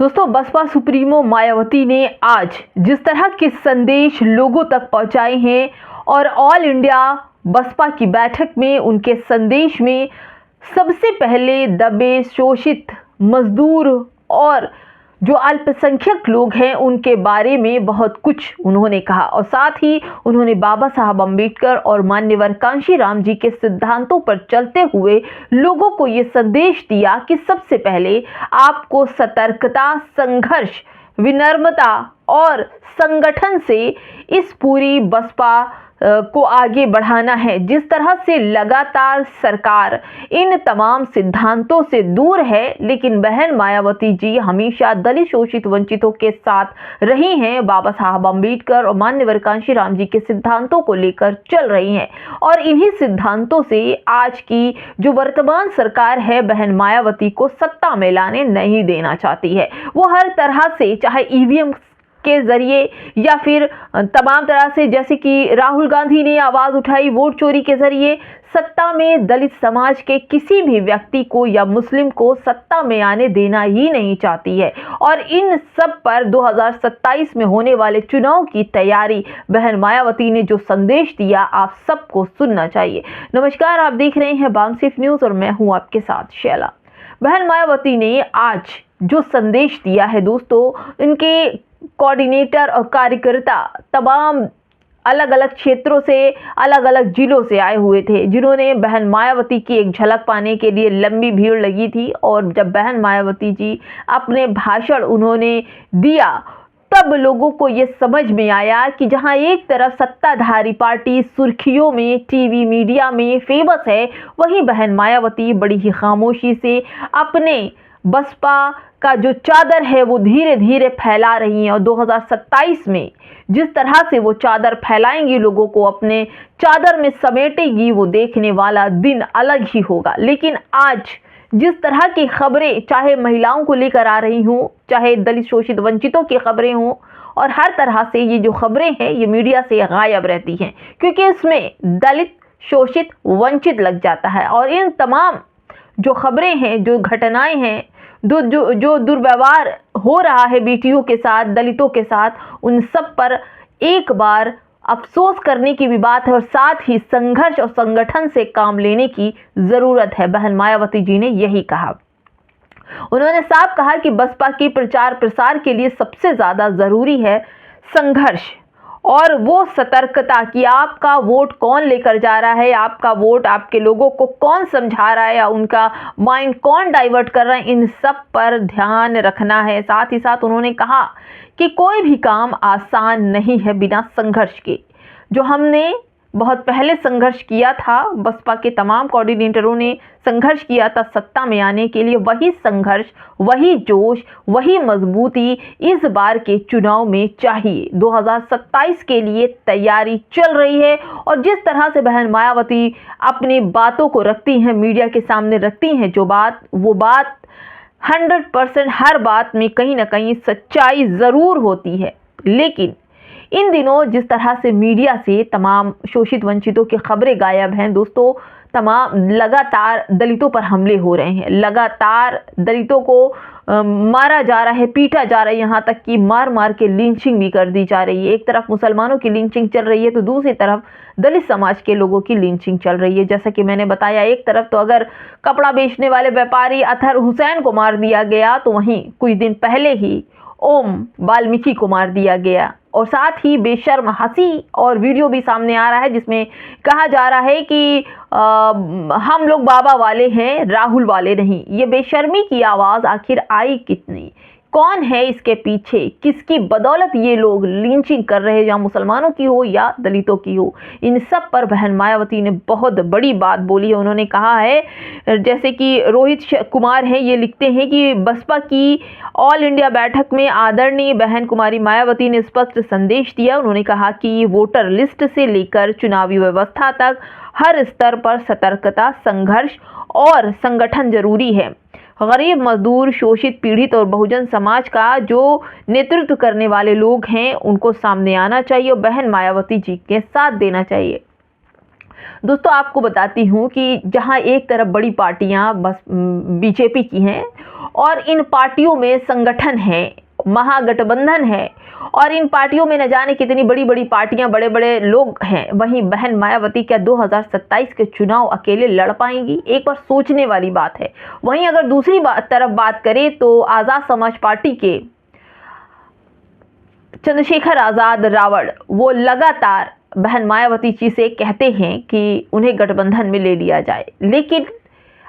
दोस्तों, बसपा सुप्रीमो मायावती ने आज जिस तरह के संदेश लोगों तक पहुंचाए हैं और ऑल इंडिया बसपा की बैठक में उनके संदेश में सबसे पहले दबे, शोषित मजदूर और जो अल्पसंख्यक लोग हैं उनके बारे में बहुत कुछ उन्होंने कहा और साथ ही उन्होंने बाबा साहब अम्बेडकर और मान्यवर कांशीराम जी के सिद्धांतों पर चलते हुए लोगों को ये संदेश दिया कि सबसे पहले आपको सतर्कता, संघर्ष, विनम्रता और संगठन से इस पूरी बसपा को आगे बढ़ाना है। जिस तरह से लगातार सरकार इन तमाम सिद्धांतों से दूर है, लेकिन बहन मायावती जी हमेशा दलित, शोषित, वंचितों के साथ रही हैं। बाबा साहब अम्बेडकर और मान्यवर कांशीराम जी के सिद्धांतों को लेकर चल रही हैं और इन्हीं सिद्धांतों से आज की जो वर्तमान सरकार है बहन मायावती को सत्ता में लाने नहीं देना चाहती है। वो हर तरह से, चाहे ईवीएम के जरिए या फिर तमाम तरह से, जैसे कि राहुल गांधी ने आवाज उठाई वोट चोरी के जरिए, सत्ता में दलित समाज के किसी भी व्यक्ति को या मुस्लिम को सत्ता में आने देना ही नहीं चाहती है। और इन सब पर 2027 में होने वाले चुनाव की तैयारी बहन मायावती ने जो संदेश दिया, आप सबको सुनना चाहिए। नमस्कार, आप देख रहे हैं बामसिफ न्यूज और मैं हूं आपके साथ शैला। बहन मायावती ने आज जो संदेश दिया है दोस्तों, इनके कोऑर्डिनेटर और कार्यकर्ता तमाम अलग अलग क्षेत्रों से, अलग अलग जिलों से आए हुए थे, जिन्होंने बहन मायावती की एक झलक पाने के लिए लंबी भीड़ लगी थी। और जब बहन मायावती जी अपने भाषण उन्होंने दिया, तब लोगों को ये समझ में आया कि जहां एक तरफ सत्ताधारी पार्टी सुर्खियों में, टीवी मीडिया में फेमस है, वहीं बहन मायावती बड़ी ही खामोशी से अपने बसपा का जो चादर है वो धीरे धीरे फैला रही हैं। और 2027 में जिस तरह से वो चादर फैलाएंगी, लोगों को अपने चादर में समेटेगी, वो देखने वाला दिन अलग ही होगा। लेकिन आज जिस तरह की खबरें, चाहे महिलाओं को लेकर आ रही हूँ, चाहे दलित, शोषित, वंचितों की खबरें हों, और हर तरह से ये जो खबरें हैं ये मीडिया से गायब रहती हैं, क्योंकि इसमें दलित, शोषित, वंचित लग जाता है। और इन तमाम जो खबरें हैं, जो घटनाएं हैं, जो दुर्व्यवहार हो रहा है बेटियों के साथ, दलितों के साथ, उन सब पर एक बार अफसोस करने की भी बात है और साथ ही संघर्ष और संगठन से काम लेने की जरूरत है। बहन मायावती जी ने यही कहा। उन्होंने साफ कहा कि बसपा की प्रचार प्रसार के लिए सबसे ज्यादा जरूरी है संघर्ष और वो सतर्कता कि आपका वोट कौन लेकर जा रहा है, आपका वोट आपके लोगों को कौन समझा रहा है या उनका माइंड कौन डाइवर्ट कर रहा है, इन सब पर ध्यान रखना है। साथ ही साथ उन्होंने कहा कि कोई भी काम आसान नहीं है बिना संघर्ष के। जो हमने बहुत पहले संघर्ष किया था, बसपा के तमाम कोऑर्डिनेटरों ने संघर्ष किया था सत्ता में आने के लिए, वही संघर्ष, वही जोश, वही मजबूती इस बार के चुनाव में चाहिए। 2027 के लिए तैयारी चल रही है और जिस तरह से बहन मायावती अपनी बातों को रखती हैं, मीडिया के सामने रखती हैं जो बात, वो बात 100% हर बात में कहीं ना कहीं सच्चाई ज़रूर होती है। लेकिन इन दिनों जिस तरह से मीडिया से तमाम शोषित, वंचितों की खबरें गायब हैं दोस्तों, तमाम लगातार दलितों पर हमले हो रहे हैं, लगातार दलितों को मारा जा रहा है, पीटा जा रहा है, यहाँ तक कि मार मार के लिंचिंग भी कर दी जा रही है। एक तरफ मुसलमानों की लिंचिंग चल रही है तो दूसरी तरफ दलित समाज के लोगों की लिंचिंग चल रही है। जैसा कि मैंने बताया, एक तरफ तो अगर कपड़ा बेचने वाले व्यापारी अतहर हुसैन को मार दिया गया, तो वहीं कुछ दिन पहले ही ओम वाल्मीकि को मार दिया गया। और साथ ही बेशर्म हंसी और वीडियो भी सामने आ रहा है जिसमें कहा जा रहा है कि हम लोग बाबा वाले हैं, राहुल वाले नहीं। ये बेशर्मी की आवाज़ आखिर आई कितनी? कौन है इसके पीछे? किसकी बदौलत ये लोग लिंचिंग कर रहे हैं, या मुसलमानों की हो या दलितों की हो? इन सब पर बहन मायावती ने बहुत बड़ी बात बोली है। उन्होंने कहा है, जैसे कि रोहित कुमार हैं, ये लिखते हैं कि बसपा की ऑल इंडिया बैठक में आदरणीय बहन कुमारी मायावती ने स्पष्ट संदेश दिया। उन्होंने कहा कि वोटर लिस्ट से लेकर चुनावी व्यवस्था तक हर स्तर पर सतर्कता, संघर्ष और संगठन जरूरी है। गरीब, मजदूर, शोषित, पीड़ित और बहुजन समाज का जो नेतृत्व करने वाले लोग हैं उनको सामने आना चाहिए और बहन मायावती जी के साथ देना चाहिए। दोस्तों आपको बताती हूँ कि जहाँ एक तरफ बड़ी पार्टियाँ बस बीजेपी की हैं और इन पार्टियों में संगठन है, महागठबंधन है और इन पार्टियों में न जाने कितनी बड़ी बड़ी पार्टियां, बड़े बड़े लोग हैं, वहीं बहन मायावती क्या 2027 के चुनाव अकेले लड़ पाएंगी? एक बार सोचने वाली बात है। वहीं अगर दूसरी तरफ बात करें तो आज़ाद समाज पार्टी के चंद्रशेखर आज़ाद रावण वो लगातार बहन मायावती जी से कहते हैं कि उन्हें गठबंधन में ले लिया जाए, लेकिन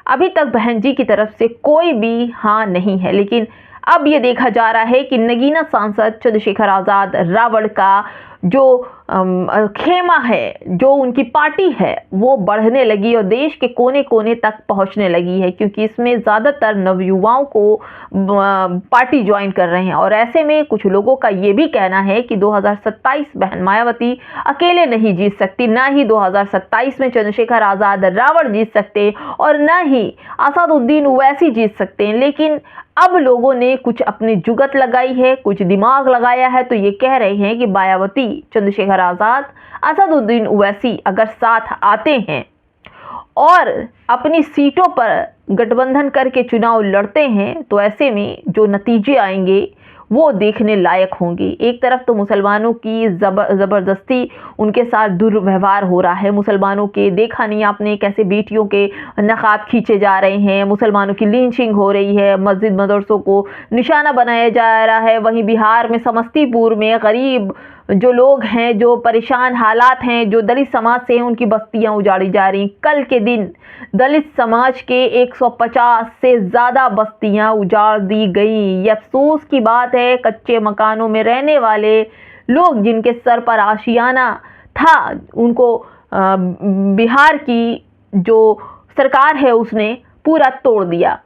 अभी तक बहन जी की तरफ से कोई भी हाँ नहीं है। लेकिन अब ये देखा जा रहा है कि नगीना सांसद चंद्रशेखर आज़ाद रावण का जो खेमा है, जो उनकी पार्टी है, वो बढ़ने लगी और देश के कोने कोने तक पहुंचने लगी है, क्योंकि इसमें ज़्यादातर नवयुवाओं को पार्टी ज्वाइन कर रहे हैं। और ऐसे में कुछ लोगों का ये भी कहना है कि 2027 बहन मायावती अकेले नहीं जीत सकती, ना ही 2027 में चंद्रशेखर आज़ाद रावण जीत सकते और ना ही असदुद्दीन ओवैसी जीत सकते हैं। लेकिन अब लोगों ने कुछ अपनी जुगत लगाई है, कुछ दिमाग लगाया है, तो ये कह रहे हैं कि मायावती, चंद्रशेखर आज़ाद, असदुद्दीन ओवैसी अगर साथ आते हैं और अपनी सीटों पर गठबंधन करके चुनाव लड़ते हैं तो ऐसे में जो नतीजे आएंगे वो देखने लायक होंगे। एक तरफ तो मुसलमानों की ज़बरदस्ती उनके साथ दुर्व्यवहार हो रहा है, मुसलमानों के देखा नहीं आपने कैसे बेटियों के नकाब खींचे जा रहे हैं, मुसलमानों की लिंचिंग हो रही है, मस्जिद मदरसों को निशाना बनाया जा रहा है। वहीं बिहार में समस्तीपुर में गरीब जो लोग हैं, जो परेशान हालात हैं, जो दलित समाज से हैं, उनकी बस्तियां उजाड़ी जा रही। कल के दिन दलित समाज के 150 से ज़्यादा बस्तियां उजाड़ दी गई। ये अफसोस की बात है, कच्चे मकानों में रहने वाले लोग जिनके सर पर आशियाना था, उनको बिहार की जो सरकार है उसने पूरा तोड़ दिया।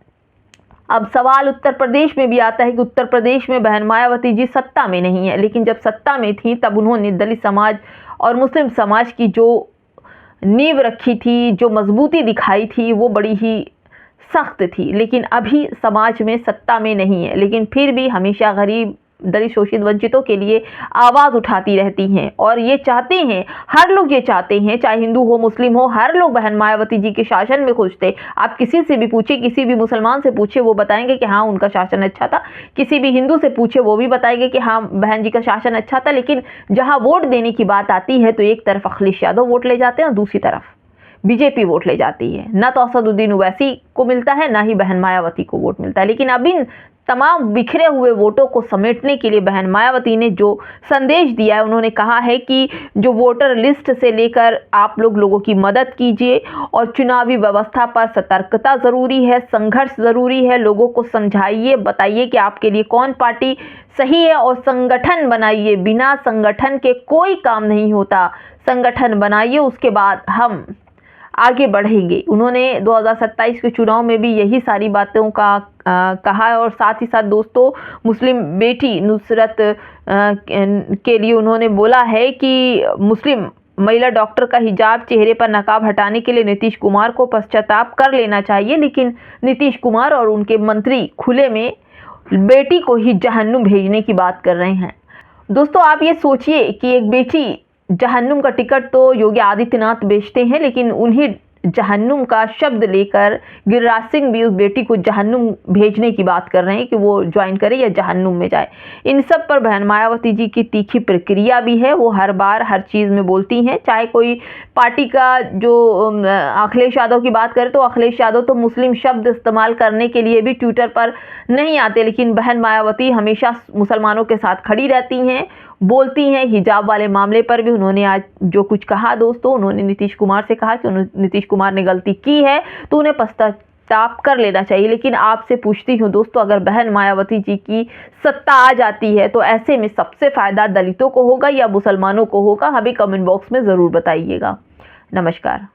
अब सवाल उत्तर प्रदेश में भी आता है कि उत्तर प्रदेश में बहन मायावती जी सत्ता में नहीं है, लेकिन जब सत्ता में थी तब उन्होंने दलित समाज और मुस्लिम समाज की जो नींव रखी थी, जो मजबूती दिखाई थी, वो बड़ी ही सख्त थी। लेकिन अभी समाज में सत्ता में नहीं है, लेकिन फिर भी हमेशा गरीब, दलित, शोषित, वंचितों के लिए आवाज़ उठाती रहती हैं और ये चाहते हैं, हर लोग ये चाहते हैं, चाहे हिंदू हो, मुस्लिम हो, हर लोग बहन मायावती जी के शासन में खुश थे। आप किसी से भी पूछिए, किसी भी मुसलमान से पूछिए, वो बताएंगे कि हाँ उनका शासन अच्छा था। किसी भी हिंदू से पूछे, वो भी बताएंगे कि हाँ बहन जी का शासन अच्छा था। लेकिन जहाँ वोट देने की बात आती है तो एक तरफ अखिलेश यादव वोट ले जाते हैं और दूसरी तरफ बीजेपी वोट ले जाती है। ना तो असदुद्दीन ओवैसी को मिलता है, ना ही बहन मायावती को वोट मिलता है। लेकिन अब इन तमाम बिखरे हुए वोटों को समेटने के लिए बहन मायावती ने जो संदेश दिया है, उन्होंने कहा है कि जो वोटर लिस्ट से लेकर आप लोगों की मदद कीजिए और चुनावी व्यवस्था पर सतर्कता ज़रूरी है, संघर्ष ज़रूरी है। लोगों को समझाइए, बताइए कि आपके लिए कौन पार्टी सही है और संगठन बनाइए। बिना संगठन के कोई काम नहीं होता, संगठन बनाइए, उसके बाद हम आगे बढ़ेंगे। उन्होंने 2027 के चुनाव में भी यही सारी बातों का कहा है और साथ ही साथ दोस्तों मुस्लिम बेटी नुसरत के लिए उन्होंने बोला है कि मुस्लिम महिला डॉक्टर का हिजाब, चेहरे पर नकाब हटाने के लिए नीतीश कुमार को पश्चाताप कर लेना चाहिए। लेकिन नीतीश कुमार और उनके मंत्री खुले में बेटी को ही जहन्नुम भेजने की बात कर रहे हैं। दोस्तों आप ये सोचिए कि एक बेटी, जहन्नुम का टिकट तो योगी आदित्यनाथ बेचते हैं, लेकिन उन्हीं जहन्नुम का शब्द लेकर गिरिराज सिंह भी उस बेटी को जहन्नुम भेजने की बात कर रहे हैं कि वो ज्वाइन करे या जहन्नुम में जाए। इन सब पर बहन मायावती जी की तीखी प्रक्रिया भी है, वो हर बार हर चीज़ में बोलती हैं। चाहे कोई पार्टी का जो अखिलेश यादव की बात करें तो अखिलेश यादव तो मुस्लिम शब्द इस्तेमाल करने के लिए भी ट्विटर पर नहीं आते, लेकिन बहन मायावती हमेशा मुसलमानों के साथ खड़ी रहती हैं, बोलती हैं। हिजाब वाले मामले पर भी उन्होंने आज जो कुछ कहा दोस्तों, उन्होंने नीतीश कुमार से कहा कि नीतीश कुमार ने गलती की है तो उन्हें पश्चाताप कर लेना चाहिए। लेकिन आपसे पूछती हूँ दोस्तों, अगर बहन मायावती जी की सत्ता आ जाती है तो ऐसे में सबसे फ़ायदा दलितों को होगा या मुसलमानों को होगा? हमें कमेंट बॉक्स में ज़रूर बताइएगा। नमस्कार।